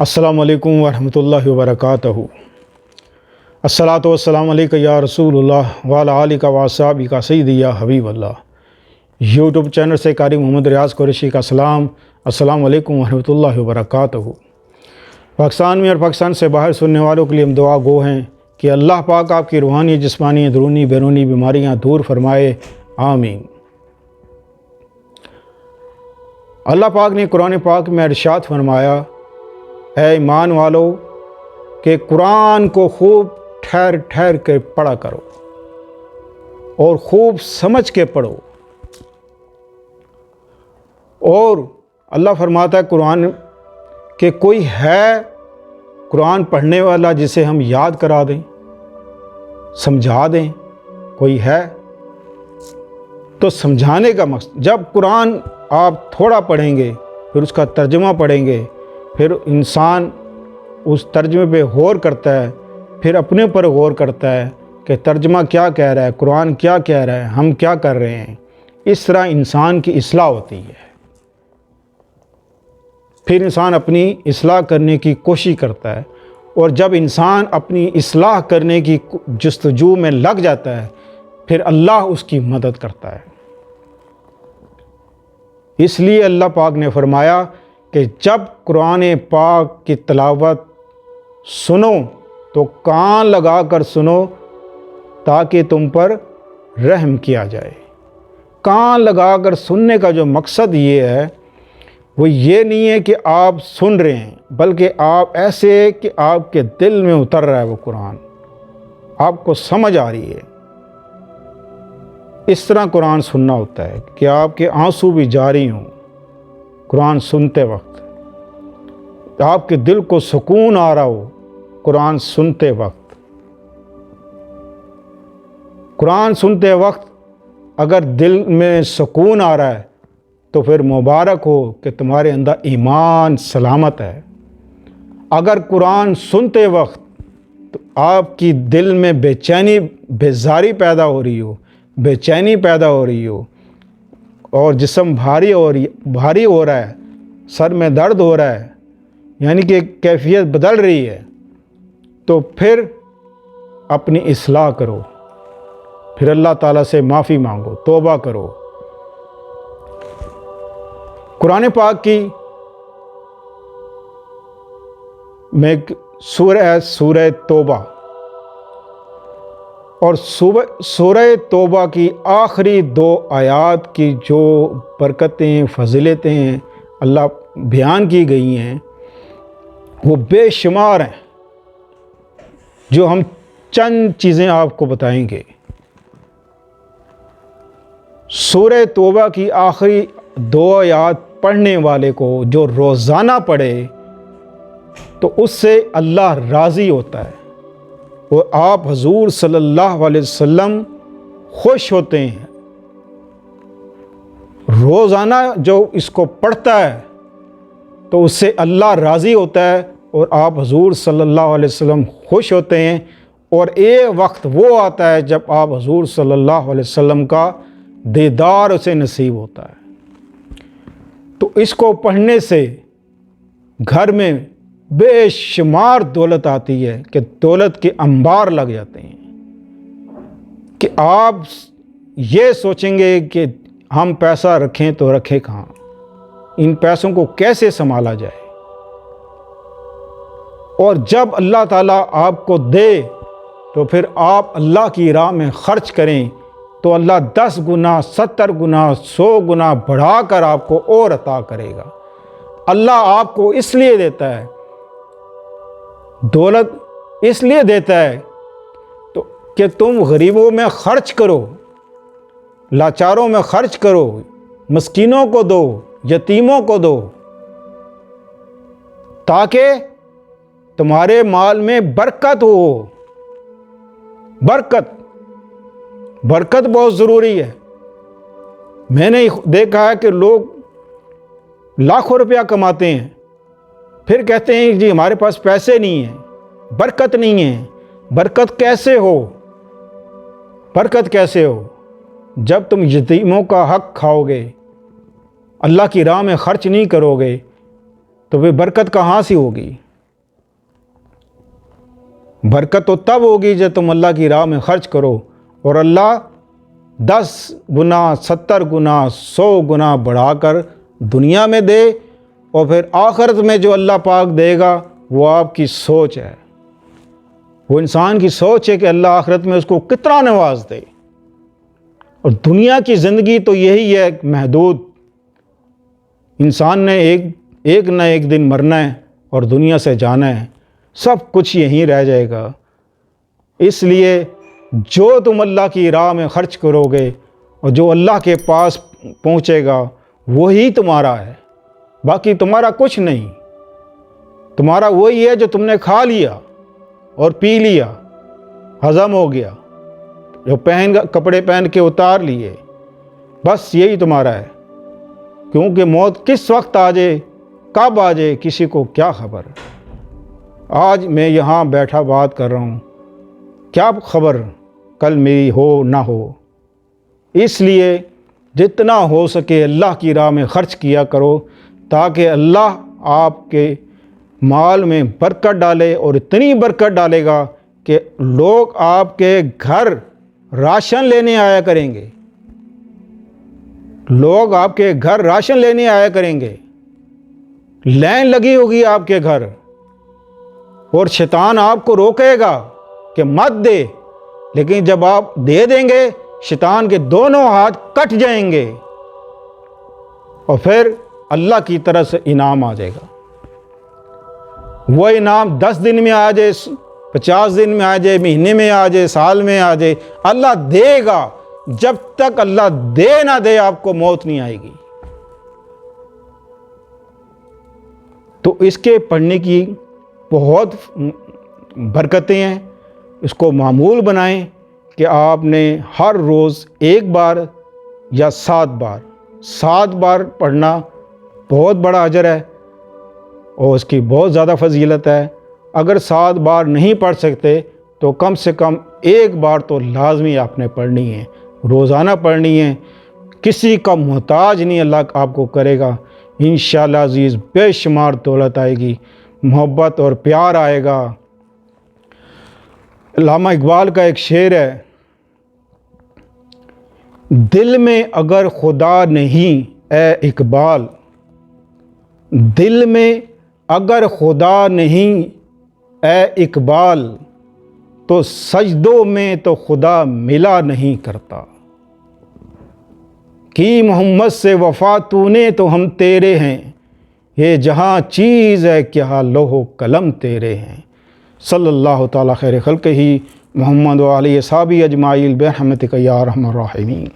السلام علیکم ورحمۃ اللہ وبرکاتہ۔ الصلاۃ والسلام علیک یا رسول اللہ وعلی آلک و اصحابک سیدی یا حبیب اللہ۔ یوٹیوب چینل سے قاری محمد ریاض قریشی کا سلام۔ السلام علیکم ورحمۃ اللہ وبرکاتہ۔ پاکستان میں اور پاکستان سے باہر سننے والوں کے لیے ہم دعا گو ہیں کہ اللہ پاک آپ کی روحانی، جسمانی، اندرونی بیرونی بیماریاں دور فرمائے، آمین۔ اللہ پاک نے قرآن پاک میں ارشاد فرمایا، اے ایمان والو کہ قرآن کو خوب ٹھہر ٹھہر کے پڑھا کرو اور خوب سمجھ کے پڑھو۔ اور اللہ فرماتا ہے قرآن کہ کوئی ہے قرآن پڑھنے والا جسے ہم یاد کرا دیں، سمجھا دیں؟ کوئی ہے؟ تو سمجھانے کا مقصد، جب قرآن آپ تھوڑا پڑھیں گے پھر اس کا ترجمہ پڑھیں گے، پھر انسان اس ترجمے پہ غور کرتا ہے، پھر اپنے پر غور کرتا ہے کہ ترجمہ کیا کہہ رہا ہے، قرآن کیا کہہ رہا ہے، ہم کیا کر رہے ہیں۔ اس طرح انسان کی اصلاح ہوتی ہے، پھر انسان اپنی اصلاح کرنے کی کوشش کرتا ہے، اور جب انسان اپنی اصلاح کرنے کی جستجو میں لگ جاتا ہے پھر اللہ اس کی مدد کرتا ہے۔ اس لیے اللہ پاک نے فرمایا کہ جب قرآن پاک کی تلاوت سنو تو کان لگا کر سنو تاکہ تم پر رحم کیا جائے۔ کان لگا کر سننے کا جو مقصد یہ ہے وہ یہ نہیں ہے کہ آپ سن رہے ہیں، بلکہ آپ ایسے کہ آپ کے دل میں اتر رہا ہے وہ قرآن، آپ کو سمجھ آ رہی ہے۔ اس طرح قرآن سننا ہوتا ہے کہ آپ کے آنسو بھی جاری ہوں قرآن سنتے وقت، آپ کے دل کو سکون آ رہا ہو قرآن سنتے وقت۔ قرآن سنتے وقت اگر دل میں سکون آ رہا ہے تو پھر مبارک ہو کہ تمہارے اندر ایمان سلامت ہے۔ اگر قرآن سنتے وقت تو آپ کی دل میں بے چینی، بیزاری پیدا ہو رہی ہو، بے چینی پیدا ہو رہی ہو، اور جسم بھاری ہو رہا ہے، سر میں درد ہو رہا ہے، یعنی کہ کیفیت بدل رہی ہے، تو پھر اپنی اصلاح کرو، پھر اللہ تعالیٰ سے معافی مانگو، توبہ کرو۔ قرآن پاک کی میں ایک سورہ ہے سورہ توبہ، اور سورہ توبہ کی آخری 2 آیات کی جو برکتیں، فضیلتیں اللہ بیان کی گئی ہیں وہ بے شمار ہیں، جو ہم چند چیزیں آپ کو بتائیں گے۔ سورہ توبہ کی آخری 2 آیات پڑھنے والے کو جو روزانہ پڑھے تو اس سے اللہ راضی ہوتا ہے، اور آپ حضور صلی اللہ علیہ وسلم خوش ہوتے ہیں۔ روزانہ جو اس کو پڑھتا ہے تو اس سے اللہ راضی ہوتا ہے، اور آپ حضور صلی اللہ علیہ وسلم خوش ہوتے ہیں، اور ایک وقت وہ آتا ہے جب آپ حضور صلی اللہ علیہ وسلم کا دیدار اسے نصیب ہوتا ہے۔ تو اس کو پڑھنے سے گھر میں بے شمار دولت آتی ہے، کہ دولت کے انبار لگ جاتے ہیں، کہ آپ یہ سوچیں گے کہ ہم پیسہ رکھیں تو رکھیں کہاں، ان پیسوں کو کیسے سنبھالا جائے۔ اور جب اللہ تعالیٰ آپ کو دے تو پھر آپ اللہ کی راہ میں خرچ کریں تو اللہ 10 گنا، 70 گنا، 100 گنا بڑھا کر آپ کو اور عطا کرے گا۔ اللہ آپ کو اس لیے دیتا ہے، دولت اس لیے دیتا ہے تو کہ تم غریبوں میں خرچ کرو، لاچاروں میں خرچ کرو، مسکینوں کو دو، یتیموں کو دو، تاکہ تمہارے مال میں برکت ہو۔ برکت بہت ضروری ہے۔ میں نے دیکھا ہے کہ لوگ لاکھوں روپیہ کماتے ہیں، پھر کہتے ہیں جی ہمارے پاس پیسے نہیں ہیں، برکت نہیں ہے۔ برکت کیسے ہو؟ برکت کیسے ہو؟ جب تم یتیموں کا حق کھاؤ گے، اللہ کی راہ میں خرچ نہیں کرو گے تو وہ برکت کہاں سے ہوگی؟ برکت تو تب ہوگی جب تم اللہ کی راہ میں خرچ کرو، اور اللہ 10 گنا 70 گنا 100 گنا بڑھا کر دنیا میں دے، اور پھر آخرت میں جو اللہ پاک دے گا وہ آپ کی سوچ ہے، وہ انسان کی سوچ ہے کہ اللہ آخرت میں اس کو کتنا نواز دے۔ اور دنیا کی زندگی تو یہی ہے محدود، انسان نے ایک نہ ایک دن مرنا ہے اور دنیا سے جانا ہے، سب کچھ یہیں رہ جائے گا۔ اس لیے جو تم اللہ کی راہ میں خرچ کرو گے اور جو اللہ کے پاس پہنچے گا وہی تمہارا ہے، باقی تمہارا کچھ نہیں۔ تمہارا وہی ہے جو تم نے کھا لیا اور پی لیا، ہضم ہو گیا، جو کپڑے پہن کے اتار لیے، بس یہی تمہارا ہے۔ کیونکہ موت کس وقت آ جائے، کب آ جائے، کسی کو کیا خبر۔ آج میں یہاں بیٹھا بات کر رہا ہوں، کیا خبر کل میری ہو نہ ہو۔ اس لیے جتنا ہو سکے اللہ کی راہ میں خرچ کیا کرو، تاکہ اللہ آپ کے مال میں برکت ڈالے، اور اتنی برکت ڈالے گا کہ لوگ آپ کے گھر راشن لینے آیا کریں گے، لوگ آپ کے گھر راشن لینے آیا کریں گے، لائن لگی ہوگی آپ کے گھر، اور شیطان آپ کو روکے گا کہ مت دے، لیکن جب آپ دے دیں گے شیطان کے دونوں ہاتھ کٹ جائیں گے، اور پھر اللہ کی طرف سے انعام آ جائے گا۔ وہ انعام 10 دن میں آ جائے، 50 دن میں آ جائے، مہینے میں آ جائے، سال میں آ جائے، اللہ دے گا۔ جب تک اللہ دے نہ دے آپ کو موت نہیں آئے گی۔ تو اس کے پڑھنے کی بہت برکتیں ہیں، اس کو معمول بنائیں کہ آپ نے ہر روز 1 بار یا 7 بار پڑھنا بہت بڑا اجر ہے، اور اس کی بہت زیادہ فضیلت ہے۔ اگر 7 بار نہیں پڑھ سکتے تو کم سے کم 1 بار تو لازمی آپ نے پڑھنی ہے، روزانہ پڑھنی ہے۔ کسی کا محتاج نہیں اللہ آپ کو کرے گا، انشاءاللہ عزیز بے شمار دولت آئے گی، محبت اور پیار آئے گا۔ علامہ اقبال کا ایک شعر ہے، دل میں اگر خدا نہیں اے اقبال، دل میں اگر خدا نہیں اے اقبال، تو سجدوں میں تو خدا ملا نہیں کرتا۔ کی محمد سے وفا تو نے تو ہم تیرے ہیں، یہ جہاں چیز ہے کیا لوح و قلم تیرے ہیں۔ صلی اللہ تعالیٰ خیر خلقہ محمد و علیہ صحابہ اجمعین برحمتک یا ارحم الراحمین۔